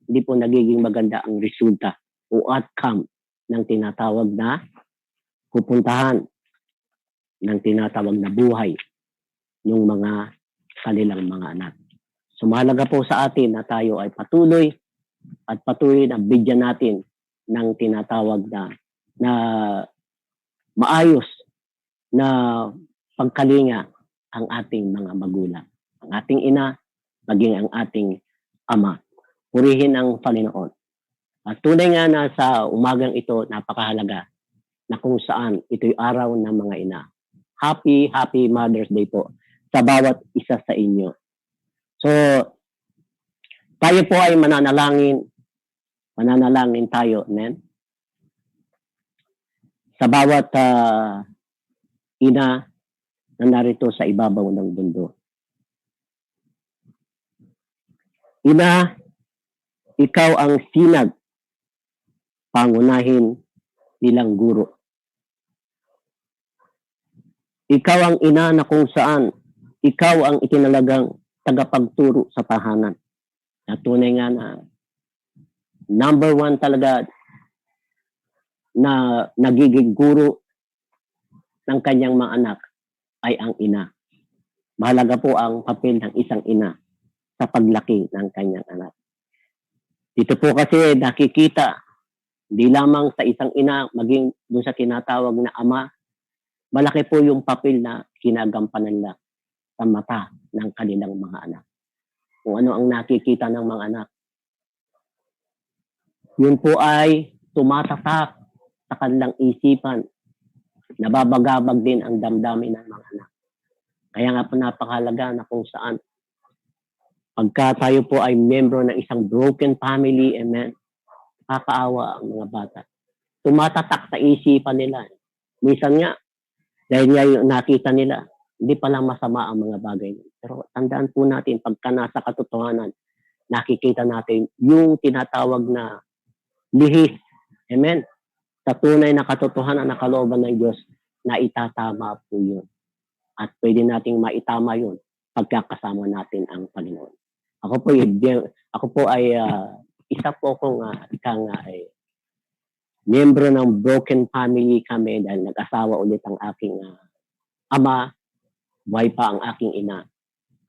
hindi po nagiging maganda ang resulta o outcome ng tinatawag na pupuntahan ng tinatawag na buhay ng mga kanilang mga anak. So mahalaga po sa atin na tayo ay patuloy na bigyan natin ng tinatawag na maayos na pagkalinga ang ating mga magulang. Ang ating ina, maging ang ating ama. Purihin ang Panginoon. At tunay nga na sa umagang ito, napakahalaga na kung saan ito'y araw ng mga ina. Happy Mother's Day po sa bawat isa sa inyo. So, tayo po ay mananalangin tayo, amen? Sa bawat ina na narito sa ibabaw ng mundo. Ina, ikaw ang sinag, pangunahin nilang guro. Ikaw ang ina na kung saan ikaw ang itinalagang tagapagturo sa tahanan. Na tunay nga na number one talaga na nagiging guro ng kanyang mga anak ay ang ina. Mahalaga po ang papel ng isang ina sa paglaki ng kanyang anak. Dito po kasi nakikita Hindi lamang sa isang ina, maging dun sa tinatawag na ama, malaki po yung papel na kinagampanan nila sa mata ng kanilang mga anak. Kung ano ang nakikita ng mga anak, yun po ay tumatatak sa kanilang isipan, nababagabag din ang damdamin ng mga anak. Kaya nga po napakahalaga na kung saan pagka tayo po ay membro ng isang broken family, amen, kakaawa ang mga bata. Tumatatak sa isipan nila. Minsan nga, dahil nga yung nakita nila, hindi pala masama ang mga bagay. Pero tandaan po natin, pagka nasa katotohanan, nakikita natin yung tinatawag na lihis. Amen. Sa tunay na katotohanan na kalooban ng Diyos, na itatama po yun. At pwede nating maitama yun pagkakasama natin ang Panginoon. Ako po ay isa po akong miyembro ng broken family kami dahil nag-asawa ulit ang aking ama, buhay pa ang aking ina.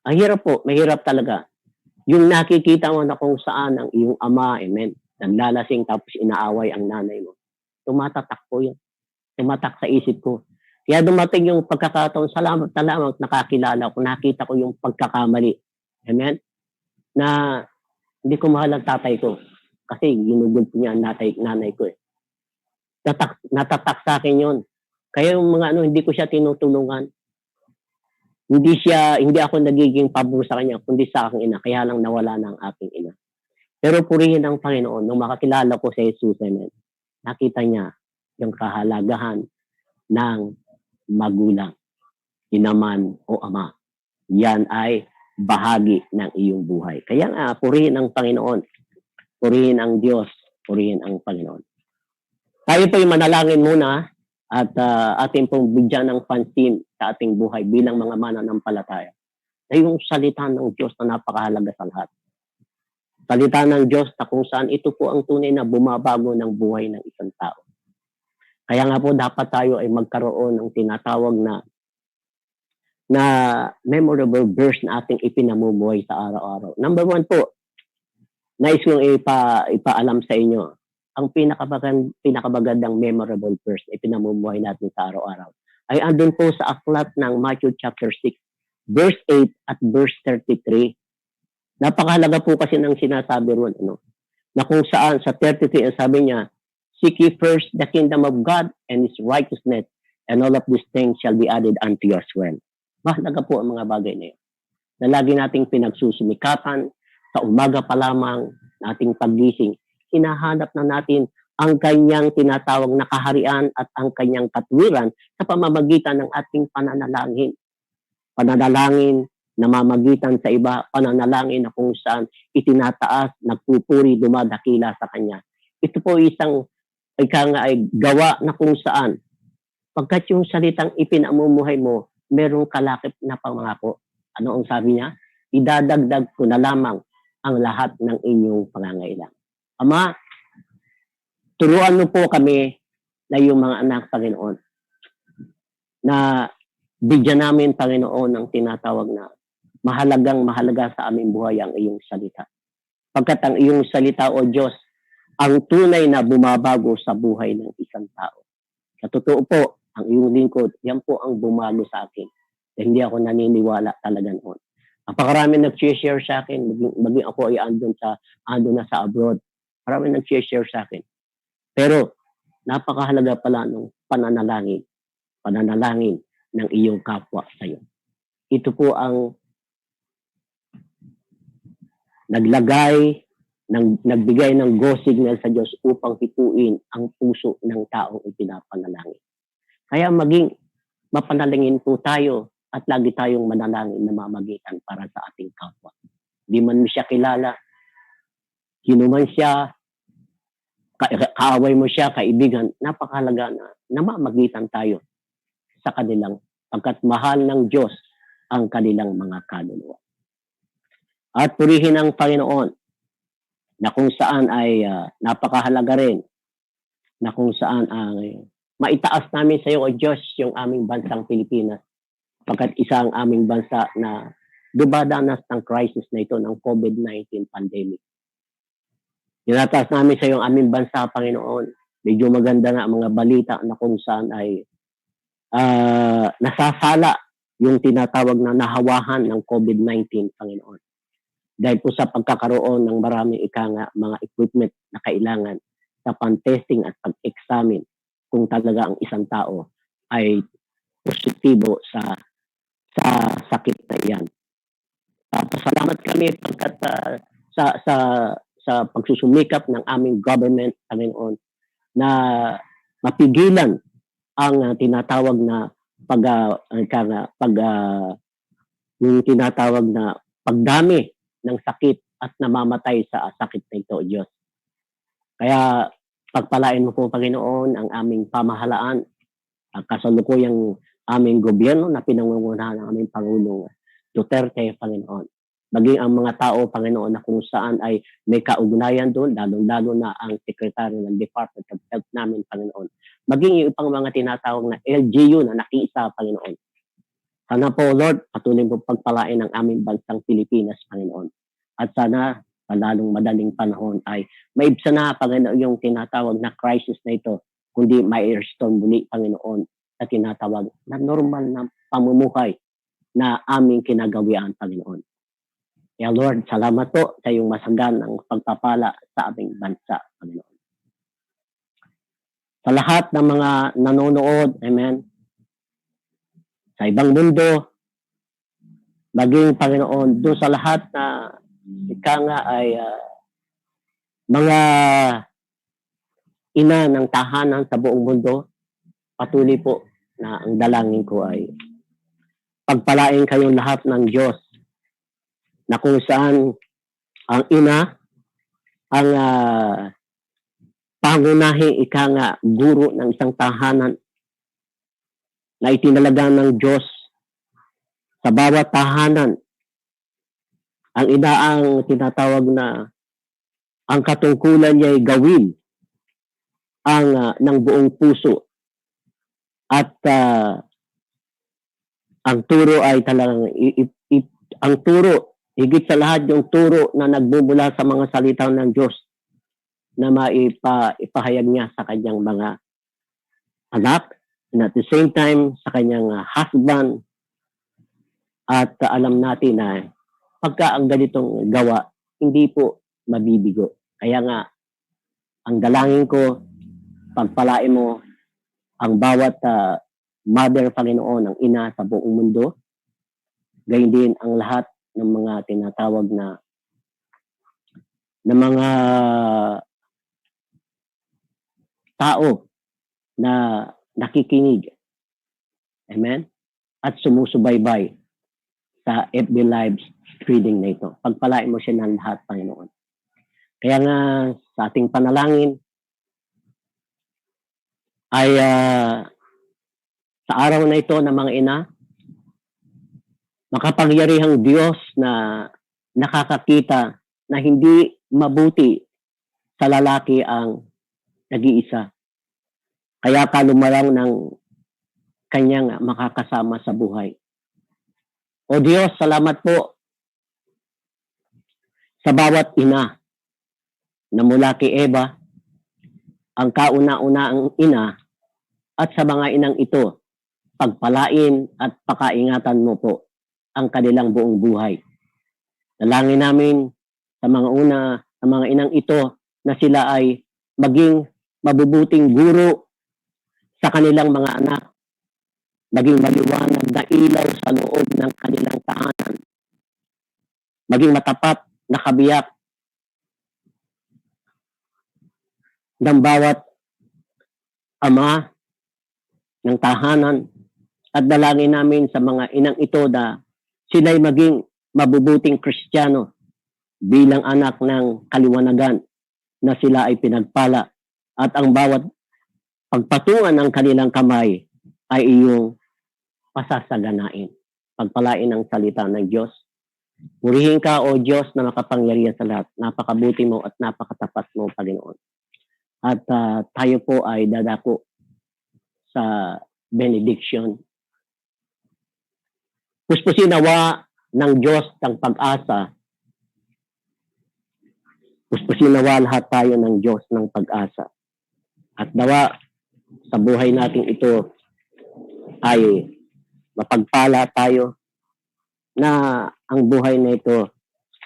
Ang hirap po, mahirap talaga. Yung nakikita mo na kung saan ang iyong ama, amen, naglalasing tapos inaaway ang nanay mo. Tumatatak po yun. Tumatak sa isip ko. Kaya dumating yung pagkakataon, salamat na lamang nakakilala ko, nakita ko yung pagkakamali. Amen? Na hindi ko mahal ang tatay ko. Kasi ginugod po niya ang nanay ko eh. Natatak sa akin yun. Kaya yung mga hindi ko siya tinutulungan. Hindi ako nagiging pabor sa kanya, kundi sa aking ina. Kaya lang nawala na ang aking ina. Pero purihin ang Panginoon, nung makakilala ko si Jesus, amen, nakita niya yung kahalagahan ng magulang, inaman o ama. Yan ay bahagi ng iyong buhay. Kaya nga, purihin ang Panginoon. Purihin ang Diyos. Purihin ang Panginoon. Tayo po yung manalangin muna at ating pong bigyan ng pansin sa ating buhay bilang mga mananampalataya. Na yung salita ng Diyos na napakahalaga sa lahat. Salita ng Diyos na kung saan ito po ang tunay na bumabago ng buhay ng isang tao. Kaya nga po dapat tayo ay magkaroon ng tinatawag na memorable verse na ating ipinamumuhay sa araw-araw. Number 1 po, nais kong ipaalam sa inyo, ang pinakabagandang memorable verse na ipinamumuhay natin sa araw-araw ay andun po sa aklat ng Matthew chapter 6, verse 8 at verse 33. Napakahalaga po kasi ng sinasabi ron, na kung saan sa 33, sabi niya, seek ye first the kingdom of God and His righteousness, and all of these things shall be added unto you as well. Mahalaga po ang mga bagay na yun. Na lagi nating pinagsusumikapan, sa umaga pa lamang nating paggising, hinahanap na natin ang kanyang tinatawag na kaharian at ang kanyang katwiran sa pamamagitan ng ating pananalangin. Pananalangin na mamagitan sa iba, pananalangin na kung saan itinataas, nagpupuri, dumadakila sa kanya. Ito po isang ay gawa na kung saan pagkat yung salitang ipinamumuhay mo, merong kalakip na pangako. Ano ang sabi niya? Idadagdag ko na lamang ang lahat ng inyong pangangailangan. Ama, turuan mo po kami na yung mga anak, Panginoon, na bigyan namin, Panginoon, ng tinatawag na mahalaga sa aming buhay ang iyong salita. Pagkat ang iyong salita, O Diyos, ang tunay na bumabago sa buhay ng isang tao. Sa totoo po, ang iyong lingkod, yan po ang bumago sa akin. Hindi ako naniniwala talaga noon. Napakarami nag-share sa akin, maging ako ay andun na sa abroad. Marami nag-share sa akin. Pero, napakahalaga pala ng pananalangin ng iyong kapwa sa iyo. Ito po ang nagbigay ng go signal sa Diyos upang hituin ang puso ng taong ipinapanalangin. Kaya maging mapanalangin po tayo at lagi tayong manalangin na mamagitan para sa ating kapwa. Di man mo siya kilala, sino man siya, kaaway mo siya, kaibigan, napakahalaga na namamagitan tayo sa kanilang pagkat mahal ng Diyos ang kanilang mga kaluluwa. At purihin ang Panginoon na kung saan ay napakahalaga rin na kung saan ay maitaas namin sa iyo, O Diyos, yung aming bansang Pilipinas pagkat isa ang aming bansa na dumadanas ng crisis na ito ng COVID-19 pandemic. Tinataas namin sa iyong aming bansa, Panginoon. Medyo maganda na ang mga balita na kung saan ay nasasala yung tinatawag na nahawahan ng COVID-19, Panginoon. Dahil po sa pagkakaroon ng maraming mga equipment na kailangan sa pan-testing at pag-examine kung talaga ang isang tao ay positibo sa sakit na iyan. Pasalamat kami pagkat sa pagsusumikap ng aming government, Panginoon, na mapigilan ang tinatawag na yung tinatawag na pagdami ng sakit at namamatay sa sakit na ito, Diyos. Kaya pagpalain mo po, Panginoon, ang aming pamahalaan, ang kasalukuyang aming gobyerno na pinangungunahan ng aming Pangulong Duterte, Panginoon. Maging ang mga tao, Panginoon, na kung saan ay may kaugnayan doon, lalo-lalo na ang Secretary ng Department of Health namin, Panginoon. Maging yung ibang mga tinatawag na LGU na nakiisa, Panginoon. Sana po, Lord, patuloy po pagpalain ng aming bansang Pilipinas, Panginoon. At sana, sa lalong madaling panahon ay maibsan na, Panginoon, yung tinatawag na crisis na ito, kundi mai-restore muli, Panginoon, sa tinatawag na normal na pamumuhay na aming kinagawian, Panginoon. Kaya Lord, salamat po sa iyong masaganang pagpapala sa aming bansa, Panginoon. Sa lahat ng mga nanonood, amen, sa ibang mundo, maging, Panginoon, doon sa lahat na ika nga ay mga ina ng tahanan sa buong mundo, patuloy po na ang dalangin ko ay pagpalain kayong lahat ng Diyos na kung saan ang ina ang pangunahing ika nga guro ng isang tahanan na itinalaga ng Diyos sa bawat tahanan. Ang ina ang tinatawag na ang katungkulan niya ay gawin ng buong puso at ang turo ay talagang ang turo, higit sa lahat yung turo na nagbubula sa mga salita ng Diyos na maipahayag niya sa kanyang mga anak and at the same time sa kanyang husband. At alam natin na pagka ang ganitong gawa, hindi po mabibigo. Kaya nga, ang dalangin ko, pagpalain mo ang bawat mother, Panginoon, ang ina sa buong mundo. Gayon din ang lahat ng mga tinatawag na mga tao na nakikinig. Amen? At sumusubaybay sa FB Live reading na ito. Pagpalain mo siya ng lahat, Panginoon. Kaya nga, sa ating panalangin, ay sa araw na ito ng mga ina, makapangyarihang Diyos na nakakakita na hindi mabuti sa lalaki ang nag-iisa. Kaya kalumarang ng kanyang makakasama sa buhay. O Diyos, salamat po sa bawat ina na mula kay Eva, ang kauna-unaang ina, at sa mga inang ito, pagpalain at pakaingatan mo po ang kanilang buong buhay. Dalangin namin sa mga inang ito na sila ay maging mabubuting guro sa kanilang mga anak, maging maliwanag na ilaw sa loob ng kanilang tahanan, maging matapat na kabiyak ng bawat ama ng tahanan. At dalangin namin sa mga inang ito na sila'y maging mabubuting Kristiyano bilang anak ng kaliwanagan na sila ay pinagpala at ang bawat pagpatungan ng kanilang kamay ay iyong pasasaganain. Pagpalain ang salita ng Diyos. Purihin ka, O Diyos, na makapangyarihan sa lahat. Napakabuti mo at napakatapat mo, Panginoon. At tayo po ay dadako sa benediction. Puspusin nawa ng Diyos ng pag-asa Puspusin nawa lahat tayo ng Diyos ng pag-asa. At nawa sa buhay natin ito ay mapagpala tayo na ang buhay na ito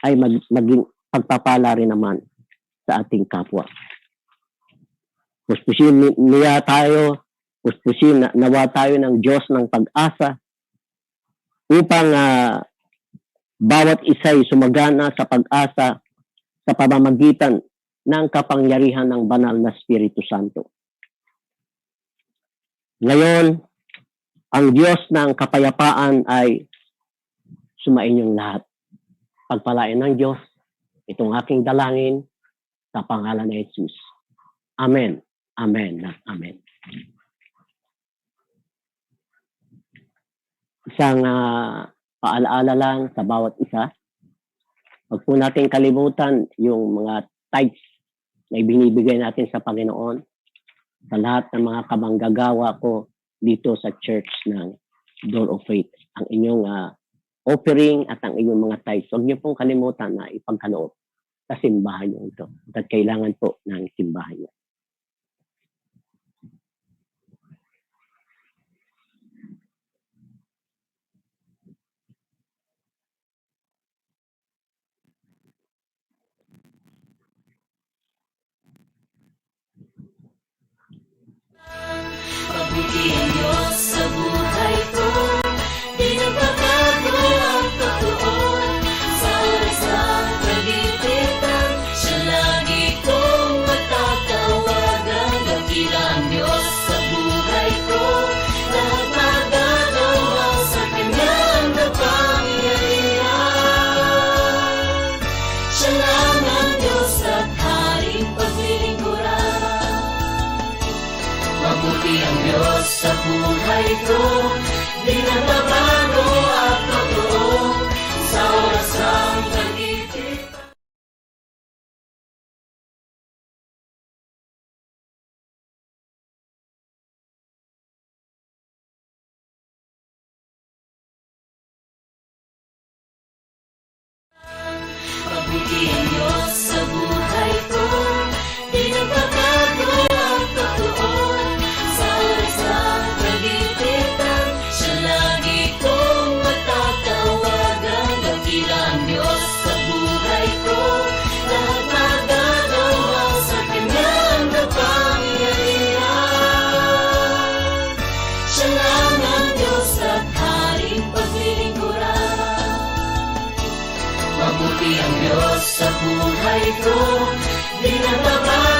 ay maging pagpapala rin naman sa ating kapwa. Puspusin niya tayo, puspusin nawa tayo ng Diyos ng pag-asa upang bawat isa'y sumagana sa pag-asa sa pamamagitan ng kapangyarihan ng banal na Espiritu Santo. Ngayon, ang Diyos ng kapayapaan ay sumainyong lahat. Pagpalain ng Diyos, itong aking dalangin sa pangalan ni Jesus. Amen. Amen. Amen. Isang paalaala lang sa bawat isa. Huwag po natin kalimutan yung mga tithes na ibinibigay natin sa Panginoon sa lahat ng mga kamanggagawa ko dito sa church ng Door of Faith. Ang inyong offering at ang inyong mga tithes. Huwag niyo pong kalimutan na ipagkaloob sa simbahan niyo ito. At kailangan po ng simbahan niyo. Mabuti ang Diyos sa buhay ko, di nagbabago ang pagtuon. Sa oras ng kagipitan, siya lagi kong matatawagan. Dakila ang Diyos sa buhay ko, lahat magagawa sa Kanyang kapangyarihan. Siya lang ang Diyos at Haring paglilingkuran. Mabuti ang Diyos sa buhay ko, di nagbabago at pagtuon. Sa oras ng pag-ibig. Mabuti ang Diyos sa buhay ko, di nagbabago ang pagtuon. Sa oras ng kagipitan, siya lagi kong matatawagan. Dakila ang Diyos sa buhay ko, lahat magagawa sa Kanyang kapangyarihan. Siya lang ang Diyos at Haring paglilingkuran. Mabuti ang Diyos sa buhay ko, di nagbabago